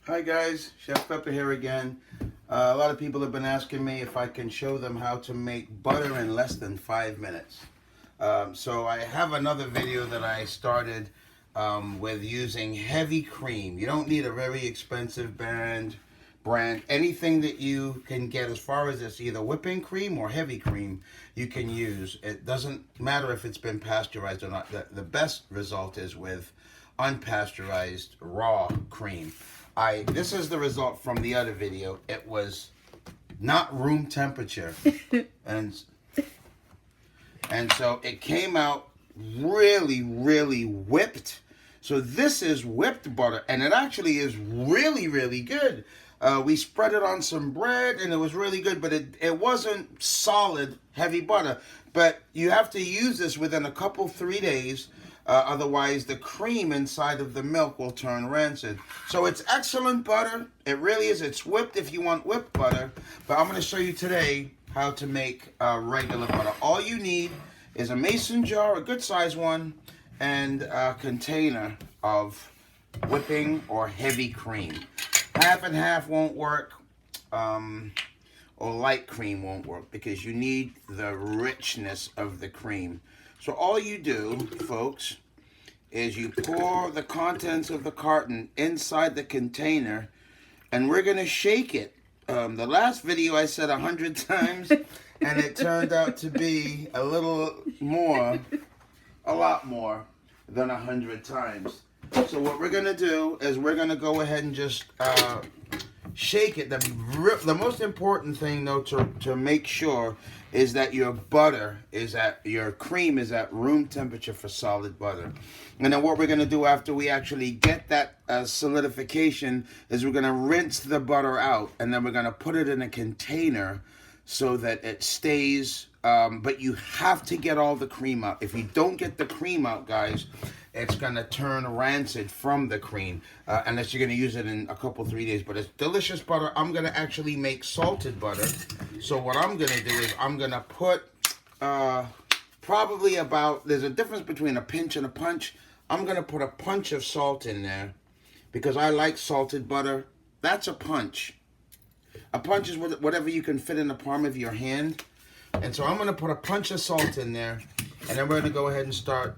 Hi guys, Chef Pepper here again. A lot of people have been asking me if I can show them how to make butter in less than 5 minutes. So I have another video that I started with using heavy cream. You don't need a very expensive brand. Anything that you can get as far as it's either whipping cream or heavy cream you can use. It doesn't matter if it's been pasteurized or not. The best result is with unpasteurized raw cream. This is the result from the other video. It was not room temperature, and so it came out really whipped. So this is whipped butter, and it actually is really good. We spread it on some bread, and it was really good, but it wasn't solid heavy butter. But you have to use this within a couple 3 days. Otherwise, the cream inside of the milk will turn rancid. So it's excellent butter. It really is. It's whipped if you want whipped butter. But I'm going to show you today how to make regular butter. All you need is a mason jar, a good size one, and a container of whipping or heavy cream. Half and half won't work. Or light cream won't work because you need the richness of the cream. So all you do, folks, is you pour the contents of the carton inside the container, and we're going to shake it. The last video I said 100 times, and it turned out to be a lot more than 100 times. So what we're going to do is we're going to go ahead and just shake it. The most important thing, though, to make sure is that your cream is at room temperature for solid butter. And then what we're going to do after we actually get that solidification is we're going to rinse the butter out, and then we're going to put it in a container so that it stays, but you have to get all the cream out. If you don't get the cream out, guys, it's going to turn rancid from the cream, unless you're going to use it in a couple, 3 days. But it's delicious butter. I'm going to actually make salted butter. So what I'm going to do is I'm going to put probably about, there's a difference between a pinch and a punch. I'm going to put a punch of salt in there because I like salted butter. That's a punch. A punch is whatever you can fit in the palm of your hand. And so I'm going to put a punch of salt in there, and then we're going to go ahead and start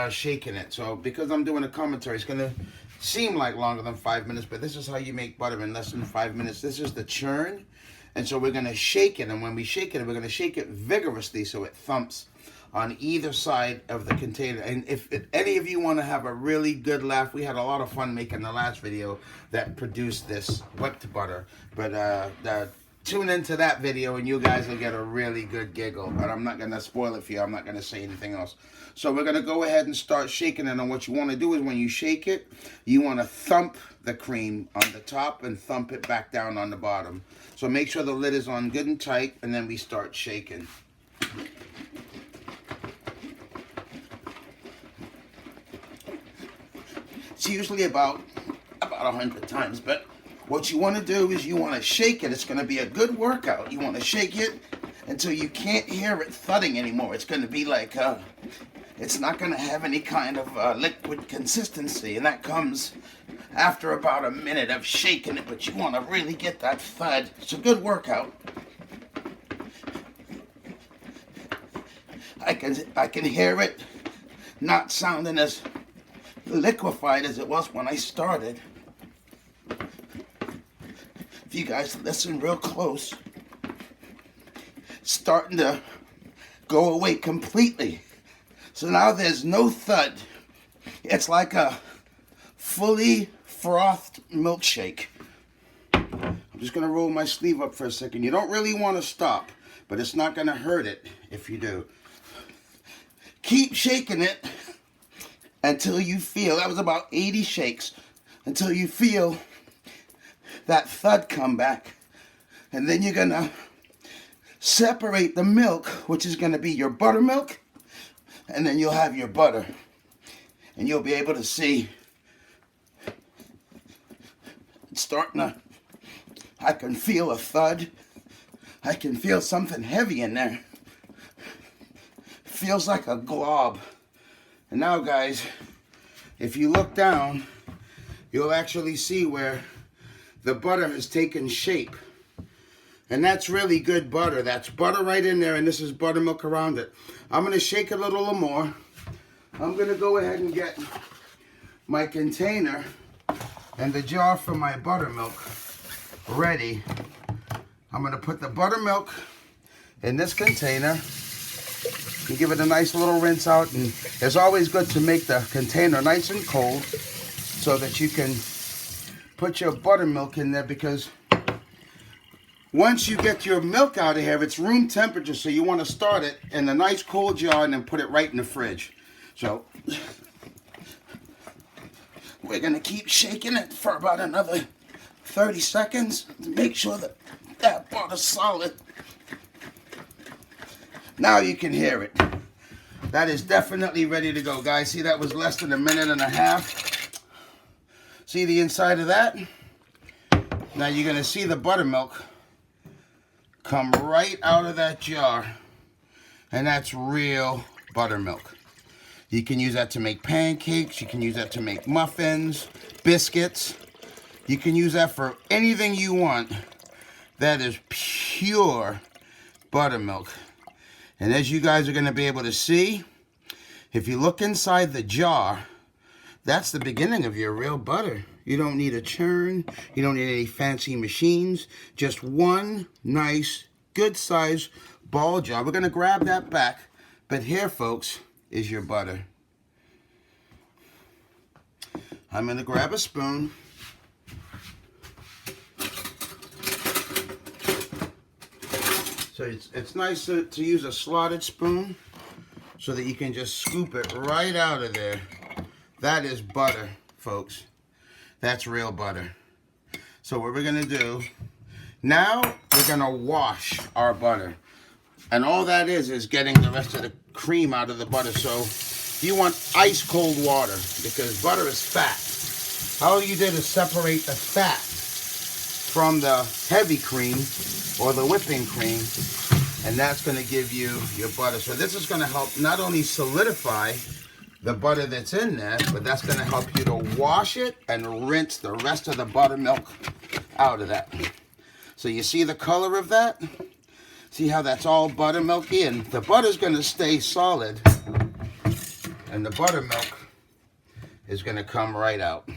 shaking it. So because I'm doing a commentary, it's going to seem like longer than 5 minutes, but this is how you make butter in less than 5 minutes. This is the churn, and so we're going to shake it, and when we shake it, we're going to shake it vigorously so it thumps on either side of the container. And if any of you want to have a really good laugh, we had a lot of fun making the last video that produced this whipped butter, but tune into that video and you guys will get a really good giggle. But I'm not going to spoil it for you. I'm not going to say anything else. So we're going to go ahead and start shaking it. And what you want to do is when you shake it, you want to thump the cream on the top and thump it back down on the bottom. So make sure the lid is on good and tight, and then we start shaking. It's usually about 100 times, but what you want to do is you want to shake it. It's going to be a good workout. You want to shake it until you can't hear it thudding anymore. It's going to be like, it's not going to have any kind of liquid consistency, and that comes after about a minute of shaking it, but you want to really get that thud. It's a good workout. I can hear it not sounding as liquefied as it was when I started. If you guys listen real close, it's starting to go away completely. So now there's no thud. It's like a fully frothed milkshake. I'm just going to roll my sleeve up for a second. You don't really want to stop, but it's not going to hurt it if you do. Keep shaking it until you feel, that was about 80 shakes, until you feel that thud come back. And then you're going to separate the milk, which is going to be your buttermilk, and then you'll have your butter. And you'll be able to see it's starting to, I can feel a thud. I can feel something heavy in there. Feels like a glob. And now, guys, if you look down, you'll actually see where the butter has taken shape. And that's really good butter. That's butter right in there, and this is buttermilk around it. I'm going to shake it a little more. I'm going to go ahead and get my container and the jar for my buttermilk ready. I'm going to put the buttermilk in this container and give it a nice little rinse out. And it's always good to make the container nice and cold so that you can put your buttermilk in there, because once you get your milk out of here, it's room temperature, so you want to start it in a nice cold jar and then put it right in the fridge. So we're going to keep shaking it for about another 30 seconds to make sure that that butter's solid. Now you can hear it. That is definitely ready to go, guys. See, that was less than a minute and a half. See the inside of that? Now you're going to see the buttermilk come right out of that jar, and that's real buttermilk. You can use that to make pancakes, you can use that to make muffins, biscuits. You can use that for anything you want. That is pure buttermilk. And as you guys are going to be able to see, if you look inside the jar, that's the beginning of your real butter. You don't need a churn. You don't need any fancy machines. Just one nice, good size ball jar. We're going to grab that back. But here, folks, is your butter. I'm going to grab a spoon. So it's nice to use a slotted spoon so that you can just scoop it right out of there. That is butter, folks. That's real butter. So what we're going to do, now we're going to wash our butter. And all that is getting the rest of the cream out of the butter. So you want ice cold water, because butter is fat. All you did is separate the fat from the heavy cream or the whipping cream, and that's going to give you your butter. So this is going to help not only solidify the butter that's in there, but that's going to help you to wash it and rinse the rest of the buttermilk out of that. So you see the color of that? See how that's all buttermilky? And the butter's going to stay solid, and the buttermilk is going to come right out.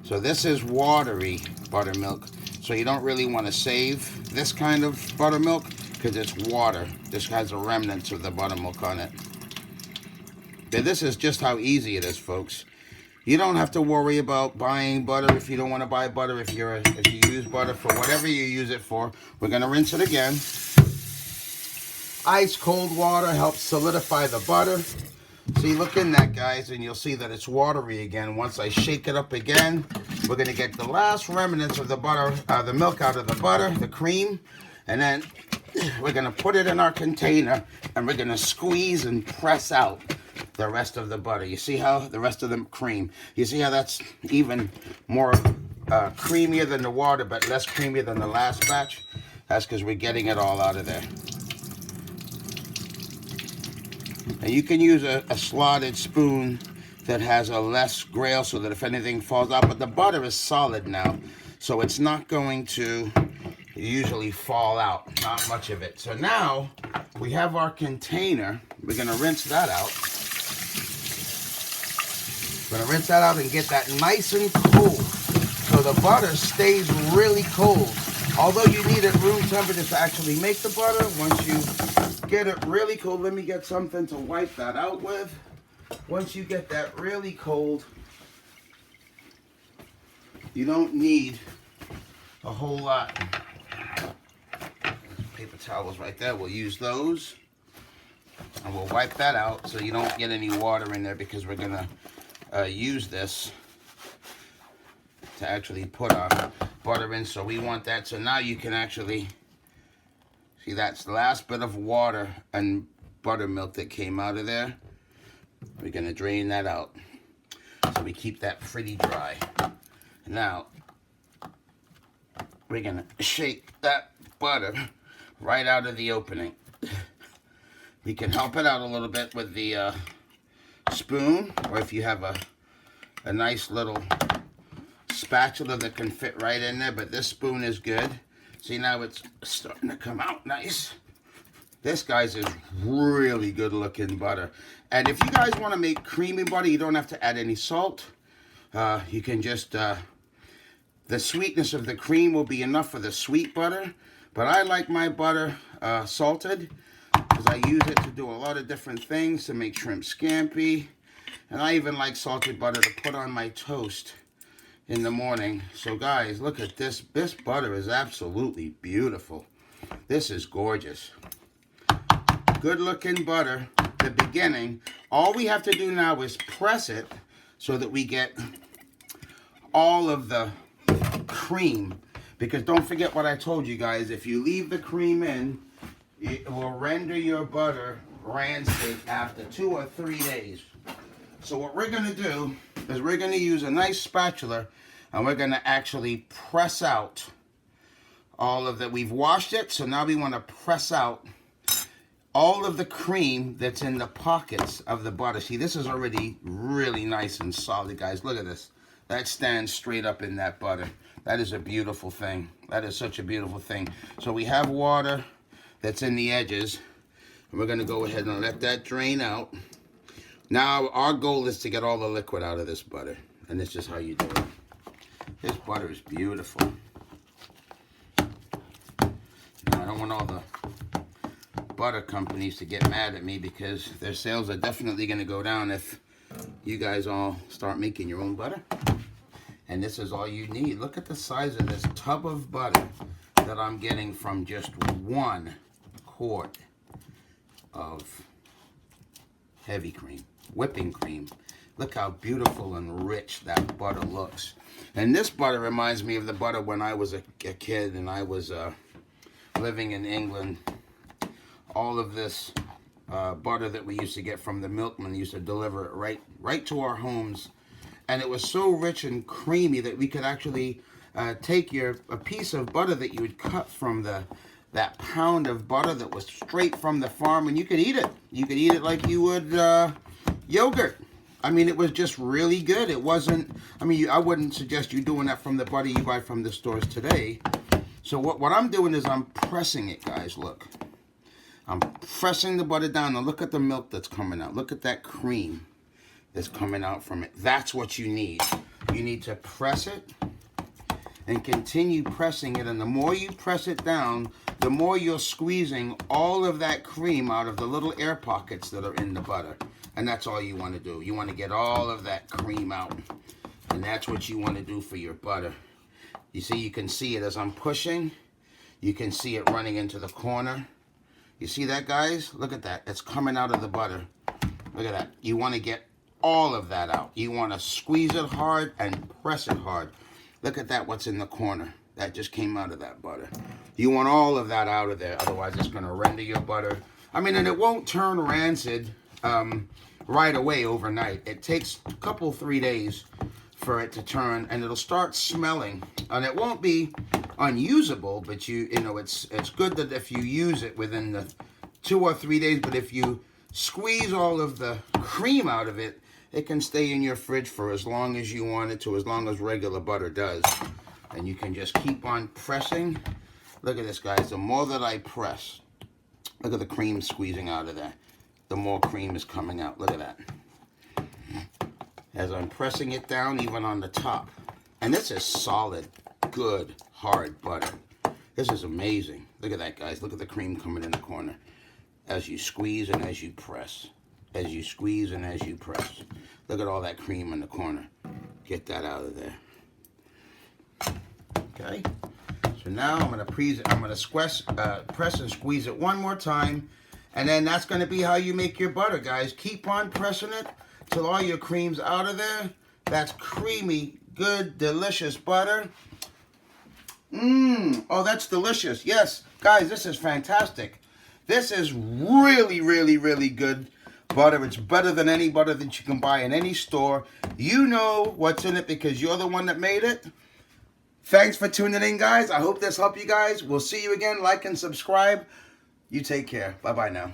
So this is watery buttermilk. So you don't really want to save this kind of buttermilk because it's water. This has a remnants of the buttermilk on it. But this is just how easy it is, folks. You don't have to worry about buying butter if you don't want to buy butter. If you use butter for whatever you use it for, we're going to rinse it again. Ice cold water helps solidify the butter. See, look in that, guys, and you'll see that it's watery again. Once I shake it up again, we're going to get the last remnants of the butter, the milk out of the butter, the cream, and then we're going to put it in our container, and we're going to squeeze and press out the rest of the butter. You see how the rest of the cream, you see how that's even more creamier than the water, but less creamier than the last batch? That's because we're getting it all out of there. And you can use a slotted spoon that has a less grail so that if anything falls out, but the butter is solid now, so it's not going to usually fall out, not much of it. So now we have our container. We're going to rinse that out. We're going to rinse that out and get that nice and cool so the butter stays really cold. Although you need it room temperature to actually make the butter, once you get it really cold, let me get something to wipe that out with. Once you get that really cold, you don't need a whole lot. Paper towels right there, we'll use those. And we'll wipe that out so you don't get any water in there, because we're gonna use this to actually put our butter in. So we want that, so now you can actually see that's the last bit of water and buttermilk that came out of there. We're going to drain that out so we keep that pretty dry. Now we're going to shake that butter right out of the opening. You can help it out a little bit with the spoon, or if you have a nice little spatula that can fit right in there, but this spoon is good. See, now it's starting to come out nice. This, guys, is really good looking butter. And if you guys want to make creamy butter, you don't have to add any salt. You can just, the sweetness of the cream will be enough for the sweet butter. But I like my butter salted because I use it to do a lot of different things, to make shrimp scampi. And I even like salted butter to put on my toast in the morning. So guys, look at this. This butter is absolutely beautiful. This is gorgeous. Good looking butter. The beginning. All we have to do now is press it so that we get all of the cream. Because don't forget what I told you guys. If you leave the cream in, it will render your butter rancid after 2 or 3 days. So what we're going to do is we're going to use a nice spatula and we're going to actually press out all of that. We've washed it, so now we want to press out all of the cream that's in the pockets of the butter. See, this is already really nice and solid, guys. Look at this. That stands straight up in that butter. That is a beautiful thing. That is such a beautiful thing. So we have water that's in the edges, and we're going to go ahead and let that drain out. Now, our goal is to get all the liquid out of this butter, and this is how you do it. This butter is beautiful. Now, I don't want all the butter companies to get mad at me because their sales are definitely going to go down if you guys all start making your own butter. And this is all you need. Look at the size of this tub of butter that I'm getting from just 1 quart of heavy cream, whipping cream. Look how beautiful and rich that butter looks. And this butter reminds me of the butter when I was a kid and I was living in England. All of this butter that we used to get from the milkman used to deliver it right to our homes. And it was so rich and creamy that we could actually take a piece of butter that you would cut from that pound of butter that was straight from the farm, and you could eat it. You could eat it like you would yogurt. I mean, it was just really good. It wasn't, I mean, I wouldn't suggest you doing that from the butter you buy from the stores today. So what I'm doing is I'm pressing it, guys. Look. I'm pressing the butter down, and look at the milk that's coming out. Look at that cream that's coming out from it. That's what you need. You need to press it and continue pressing it. And the more you press it down, the more you're squeezing all of that cream out of the little air pockets that are in the butter. And that's all you want to do. You want to get all of that cream out. And that's what you want to do for your butter. You see, you can see it as I'm pushing. You can see it running into the corner. You see that, guys? Look at that. It's coming out of the butter. Look at that. You want to get all of that out. You want to squeeze it hard and press it hard. Look at that, what's in the corner. That just came out of that butter. You want all of that out of there. Otherwise, it's going to render your butter. I mean, and it won't turn rancid right away overnight. It takes a couple, 3 days for it to turn, and it'll start smelling. And it won't be unusable, but you know, it's good that if you use it within the 2 or 3 days, but if you squeeze all of the cream out of it, it can stay in your fridge for as long as you want it to, as long as regular butter does. And you can just keep on pressing. Look at this, guys. The more that I press, look at the cream squeezing out of there. The more cream is coming out. Look at that. As I'm pressing it down, even on the top. And this is solid, good, hard butter. This is amazing. Look at that, guys. Look at the cream coming in the corner. As you squeeze and as you press. As you squeeze and as you press. Look at all that cream in the corner. Get that out of there. Okay. So now I'm going to press and squeeze it one more time. And then that's going to be how you make your butter, guys. Keep on pressing it till all your cream's out of there. That's creamy, good, delicious butter. Oh, that's delicious. Yes, guys, this is fantastic. This is really, really, really good butter. It's better than any butter that you can buy in any store. You know what's in it because you're the one that made it. Thanks for tuning in, guys. I hope this helped you guys. We'll see you again. Like and subscribe. You take care. Bye-bye now.